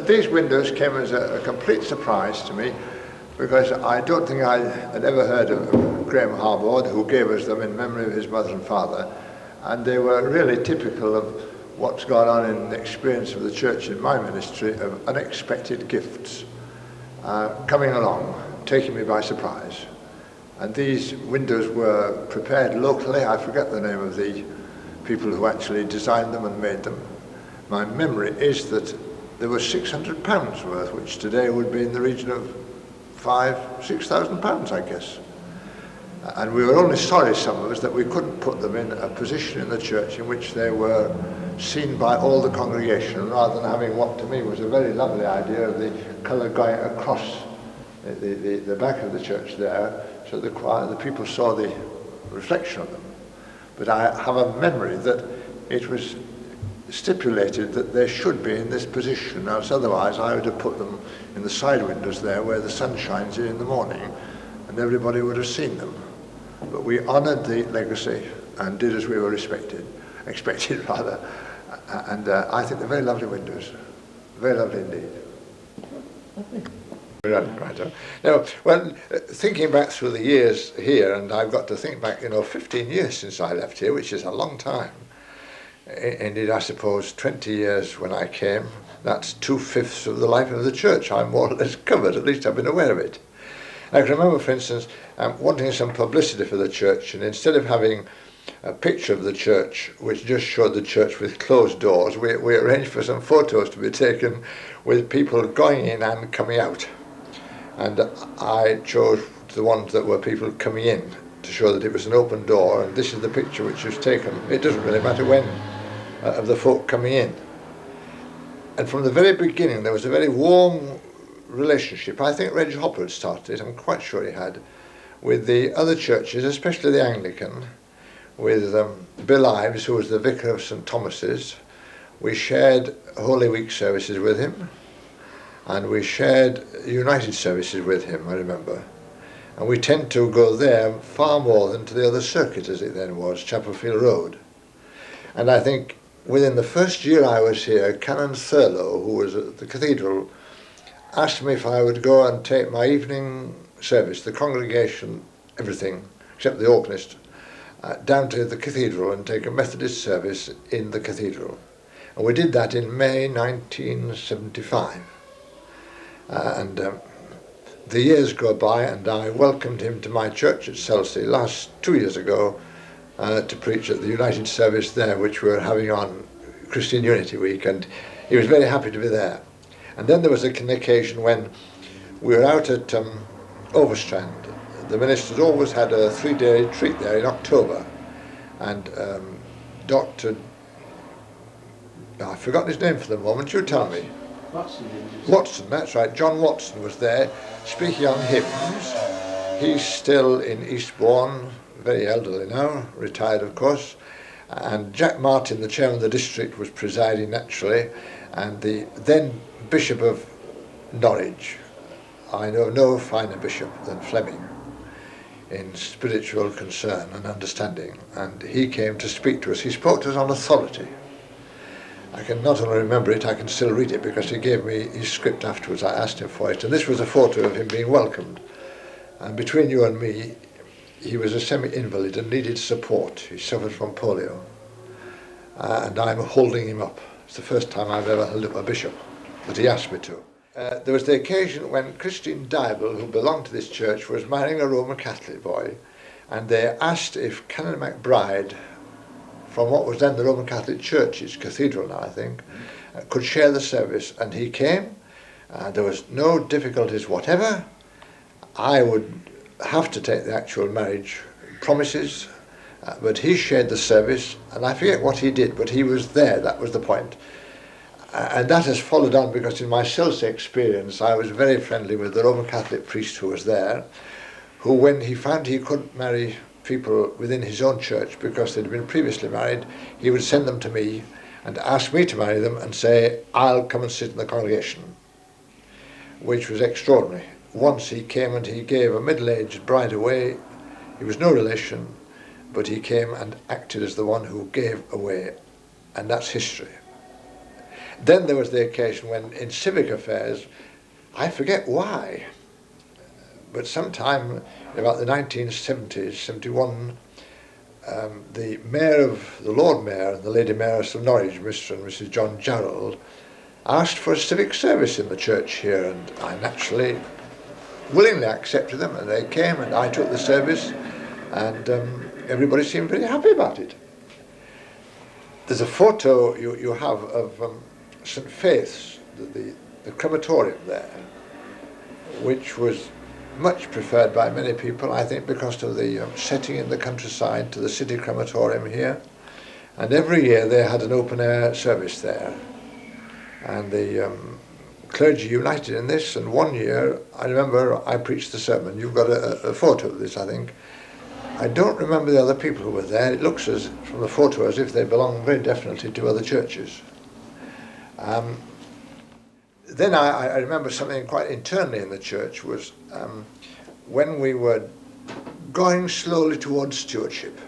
These windows came as a complete surprise to me, because I don't think I had ever heard of Graham Harbord, who gave us them in memory of his mother and father, and they were really typical of what's gone on in the experience of the church in my ministry, of unexpected gifts coming along, taking me by surprise. And these windows were prepared locally. I forget the name of the people who actually designed them and made them. My memory is that there was £600 worth, which today would be in the region of £6,000, I guess. And we were only sorry, some of us, that we couldn't put them in a position in the church in which they were seen by all the congregation, rather than having what to me was a very lovely idea of the colour going across the back of the church there, so the people saw the reflection of them. But I have a memory that it was stipulated that they should be in this position, else otherwise I would have put them in the side windows there where the sun shines in the morning, and everybody would have seen them. But we honoured the legacy and did as we were expected rather, and I think they're very lovely windows, very lovely indeed. Right. Now, when thinking back through the years here, and I've got to think back, 15 years since I left here, which is a long time. Indeed, I suppose 20 years when I came, that's 2/5 of the life of the church. I'm more or less covered, at least I've been aware of it. I can remember, for instance, wanting some publicity for the church, and instead of having a picture of the church which just showed the church with closed doors, we arranged for some photos to be taken with people going in and coming out. And I chose the ones that were people coming in to show that it was an open door, and this is the picture which was taken. It doesn't really matter when, of the folk coming in. And from the very beginning there was a very warm relationship. I think Reg Hopper had started it, I'm quite sure he had, with the other churches, especially the Anglican, with Bill Ives, who was the vicar of St Thomas's. We shared Holy Week services with him, and we shared United services with him, I remember. And we tend to go there far more than to the other circuit, as it then was, Chapelfield Road. And I think within the first year I was here, Canon Thurlow, who was at the cathedral, asked me if I would go and take my evening service, the congregation, everything, except the organist, down to the cathedral and take a Methodist service in the cathedral. And we did that in May 1975. The years go by, and I welcomed him to my church at Selsey last 2 years ago to preach at the United service there, which we were having on Christian Unity Week, and he was very happy to be there. And then there was an occasion when we were out at Overstrand. The ministers always had a 3-day retreat there in October, and Dr. I've forgotten his name for the moment, you tell me. Watson, that's right, John Watson was there speaking on hymns. He's still in Eastbourne, very elderly now, retired of course, and Jack Martin, the chairman of the district, was presiding naturally, and the then Bishop of Norwich. I know no finer bishop than Fleming in spiritual concern and understanding, and he came to speak to us. He spoke to us on authority. I can not only remember it, I can still read it, because he gave me his script afterwards. I asked him for it, and this was a photo of him being welcomed. And between you and me, he was a semi-invalid and needed support. He suffered from polio, and I'm holding him up. It's the first time I've ever held up a bishop, but he asked me to. there was the occasion when Christine Dybel, who belonged to this church, was marrying a Roman Catholic boy, and they asked if Canon MacBride, from what was then the Roman Catholic Church's cathedral now, I think, could share the service, and he came. There was no difficulties whatever. I would have to take the actual marriage promises, but he shared the service, and I forget what he did, but he was there, that was the point. And that has followed on, because in my Selsey experience I was very friendly with the Roman Catholic priest who was there, who, when he found he couldn't marry people within his own church because they'd been previously married, he would send them to me and ask me to marry them and say, I'll come and sit in the congregation, which was extraordinary. Once he came and he gave a middle-aged bride away. He was no relation, but he came and acted as the one who gave away, and that's history. Then there was the occasion when, in civic affairs, I forget why, but sometime about the 1970s, 71, the Lord Mayor and the Lady Mayoress of Norwich, Mr. and Mrs. John Jarrell, asked for a civic service in the church here, and I naturally willingly accepted them, and they came and I took the service, and everybody seemed pretty happy about it. There's a photo you have of St. Faith's, the crematorium there, which was much preferred by many people, I think, because of the setting in the countryside to the city crematorium here. And every year they had an open-air service there. And the clergy united in this, and one year, I remember I preached the sermon. You've got a photo of this, I think. I don't remember the other people who were there. It looks from the photo as if they belong very definitely to other churches. Then I remember something quite internally in the church was when we were going slowly towards stewardship,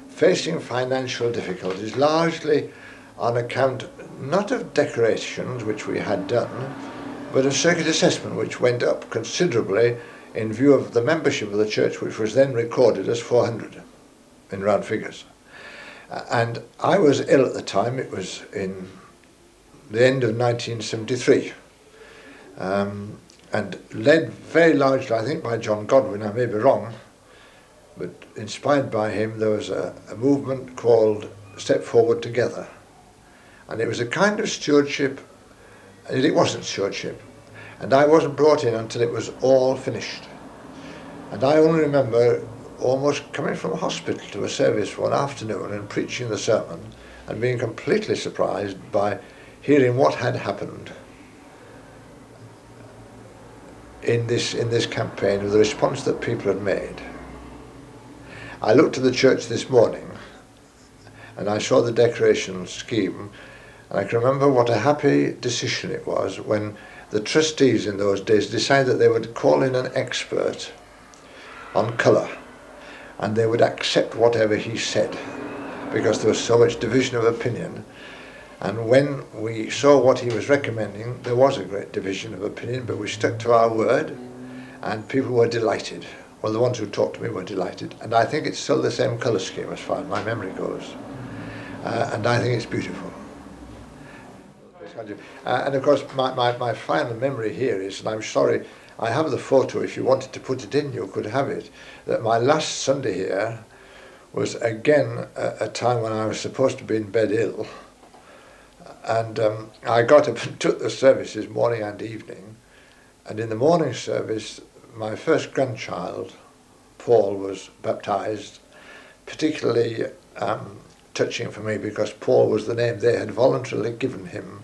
facing financial difficulties, largely on account not of decorations, which we had done, but of circuit assessment, which went up considerably in view of the membership of the church, which was then recorded as 400 in round figures. And I was ill at the time. It was in the end of 1973, and led very largely, I think, by John Godwin. I may be wrong, but inspired by him, there was a movement called Step Forward Together. And it was a kind of stewardship, and it wasn't stewardship. And I wasn't brought in until it was all finished. And I only remember almost coming from a hospital to a service one afternoon and preaching the sermon and being completely surprised by hearing what had happened in this campaign, with the response that people had made. I looked at the church this morning and I saw the decoration scheme, and I can remember what a happy decision it was when the trustees in those days decided that they would call in an expert on colour, and they would accept whatever he said, because there was so much division of opinion. And when we saw what he was recommending, there was a great division of opinion, but we stuck to our word, and people were delighted. Well, the ones who talked to me were delighted, and I think it's still the same colour scheme as far as my memory goes, and I think it's beautiful. And of course, my final memory here is, and I'm sorry, I have the photo, if you wanted to put it in, you could have it, that my last Sunday here was again a time when I was supposed to be in bed ill. And I got up and took the services morning and evening. And in the morning service, my first grandchild, Paul, was baptized, particularly touching for me because Paul was the name they had voluntarily given him,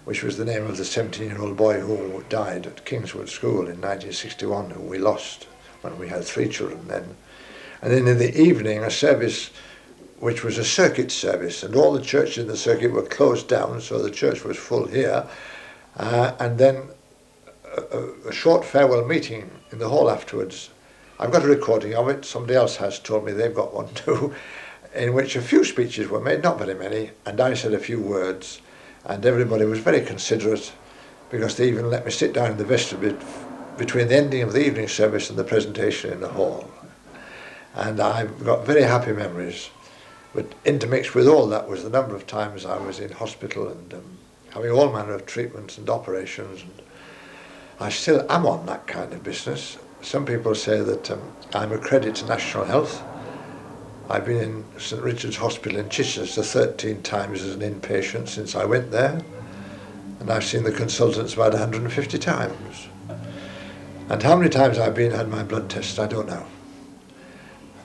which was the name of the 17-year-old boy who died at Kingswood School in 1961, who we lost when we had 3 children then. And then in the evening, a service which was a circuit service, and all the churches in the circuit were closed down, so the church was full here. And then a short farewell meeting in the hall afterwards. I've got a recording of it, somebody else has told me they've got one too, in which a few speeches were made, not very many, and I said a few words. And everybody was very considerate, because they even let me sit down in the vestibule between the ending of the evening service and the presentation in the hall. And I've got very happy memories. But intermixed with all that was the number of times I was in hospital and having all manner of treatments and operations. I still am on that kind of business. Some people say that I'm a credit to National Health. I've been in St Richard's Hospital in Chichester 13 times as an inpatient since I went there, and I've seen the consultants about 150 times. And how many times I've had my blood tests, I don't know.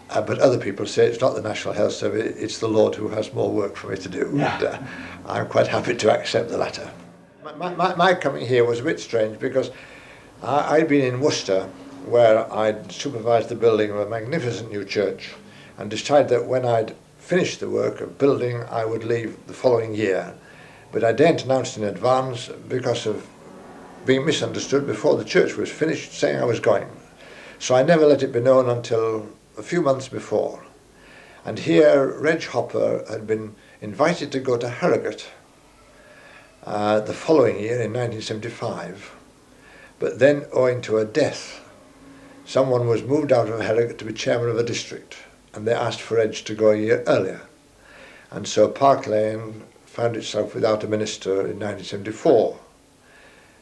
But other people say it's not the National Health Service, it's the Lord who has more work for me to do. Yeah. And I'm quite happy to accept the latter. My coming here was a bit strange because I'd been in Worcester, where I'd supervised the building of a magnificent new church, and decided that when I'd finished the work of building, I would leave the following year. But I daren't announce in advance because of being misunderstood before the church was finished, saying I was going. So I never let it be known until a few months before. And here, Reg Hopper had been invited to go to Harrogate the following year in 1975. But then, owing to a death, someone was moved out of Harrogate to be chairman of a district, and they asked for Reg to go a year earlier. And so Park Lane found itself without a minister in 1974.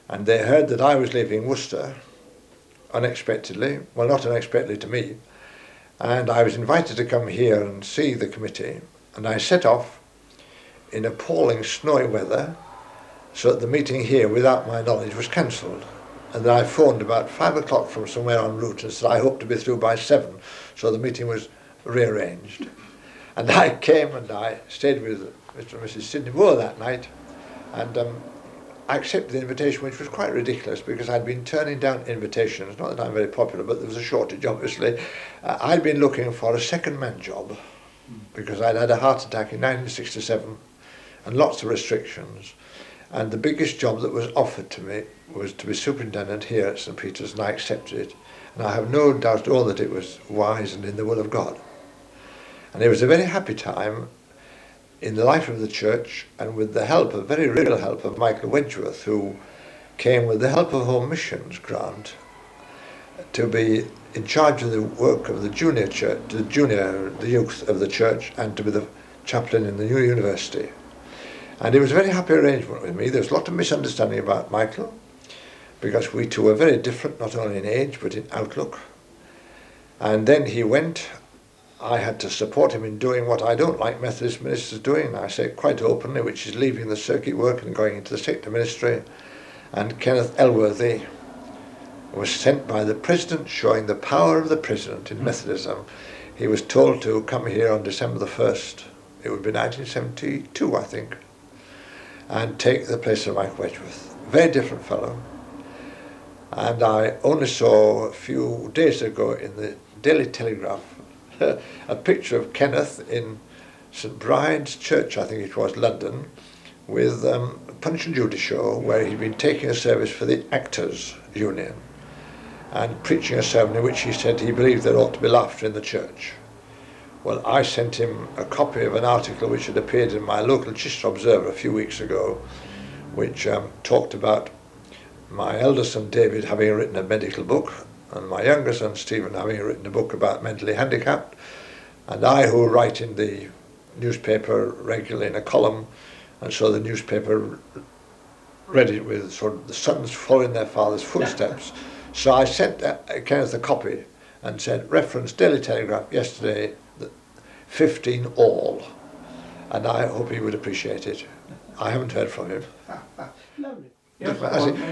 And they heard that I was leaving Worcester unexpectedly, well, not unexpectedly to me, and I was invited to come here and see the committee, and I set off in appalling snowy weather, so that the meeting here, without my knowledge, was cancelled. And then I phoned about 5 o'clock from somewhere en route and said I hope to be through by 7, so the meeting was rearranged. And I came and I stayed with Mr. and Mrs. Sidney Moore that night, and I accepted the invitation, which was quite ridiculous because I'd been turning down invitations, not that I'm very popular, but there was a shortage, obviously. I'd been looking for a second-man job because I'd had a heart attack in 1967 and lots of restrictions. And the biggest job that was offered to me was to be superintendent here at St Peter's, and I accepted it. And I have no doubt at all that it was wise and in the will of God. And it was a very happy time in the life of the church, and with the help, a very real help, of Michael Wedgworth, who came with the help of Home Missions grant to be in charge of the work of the junior church, the youth of the church, and to be the chaplain in the new university. And it was a very happy arrangement with me. There was a lot of misunderstanding about Michael, because we two were very different, not only in age, but in outlook. And then he went. I had to support him in doing what I don't like Methodist ministers doing, I say it quite openly, which is leaving the circuit work and going into the sector ministry. And Kenneth Elworthy was sent by the president, showing the power of the president in Methodism. He was told to come here on December the 1st. It would be 1972, I think, and take the place of Mike Wedgworth. Very different fellow. And I only saw a few days ago in the Daily Telegraph a picture of Kenneth in St Bride's Church, I think it was, London, with a Punch and Judy show where he'd been taking a service for the Actors Union and preaching a sermon in which he said he believed there ought to be laughter in the church. Well, I sent him a copy of an article which had appeared in my local Chichester Observer a few weeks ago, which talked about my elder son David having written a medical book, and my younger son Stephen having written a book about mentally handicapped, and I, who write in the newspaper regularly in a column, and so the newspaper read it with sort of the sons following their father's footsteps. So I sent Kenneth a copy and said, reference Daily Telegraph yesterday, 15 all, and I hope he would appreciate it. I haven't heard from him. Lovely.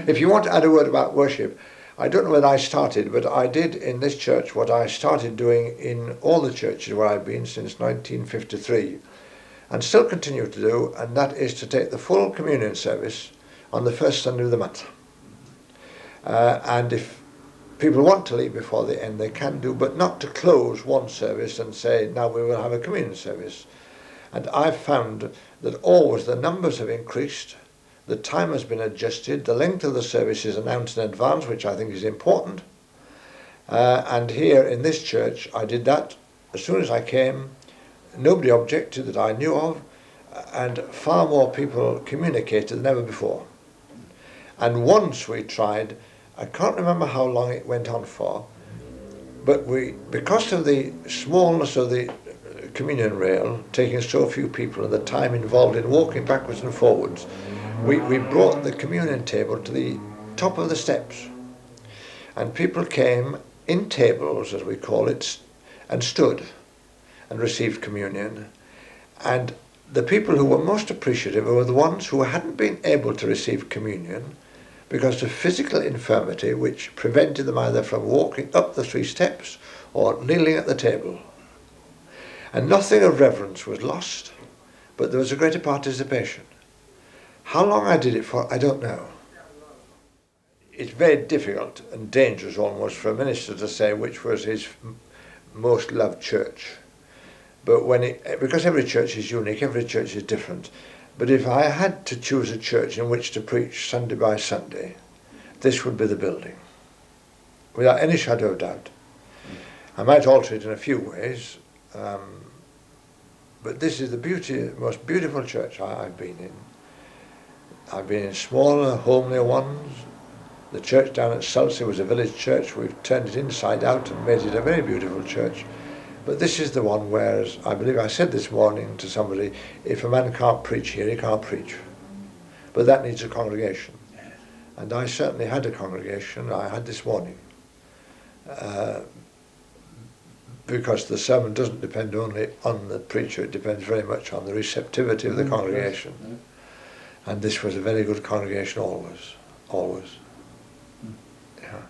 If you want to add a word about worship, I don't know whether I started, but I did in this church what I started doing in all the churches where I've been since 1953, and still continue to do, and that is to take the full communion service on the first Sunday of the month. And if people want to leave before the end, they can do, but not to close one service and say, now we will have a communion service. And I've found that always the numbers have increased, the time has been adjusted, the length of the service is announced in advance, which I think is important. And here in this church, I did that as soon as I came. Nobody objected that I knew of, and far more people communicated than ever before. And once we tried, I can't remember how long it went on for, but because of the smallness of the communion rail, taking so few people and the time involved in walking backwards and forwards, we brought the communion table to the top of the steps. And people came in tables, as we call it, and stood and received communion. And the people who were most appreciative were the ones who hadn't been able to receive communion because of physical infirmity, which prevented them either from walking up the 3 steps or kneeling at the table. And nothing of reverence was lost, but there was a greater participation. How long I did it for, I don't know. It's very difficult and dangerous almost for a minister to say which was his most loved church. But because every church is unique, every church is different. But if I had to choose a church in which to preach Sunday by Sunday, this would be the building, without any shadow of doubt. I might alter it in a few ways, but this is the most beautiful church I've been in. I've been in smaller, homelier ones. The church down at Selsey was a village church. We've turned it inside out and made it a very beautiful church. But this is the one where, as I believe I said this morning to somebody, if a man can't preach here, he can't preach. But that needs a congregation. And I certainly had a congregation. I had this morning. Because the sermon doesn't depend only on the preacher, it depends very much on the receptivity of the congregation. Yes. And this was a very good congregation always. Always. Yeah.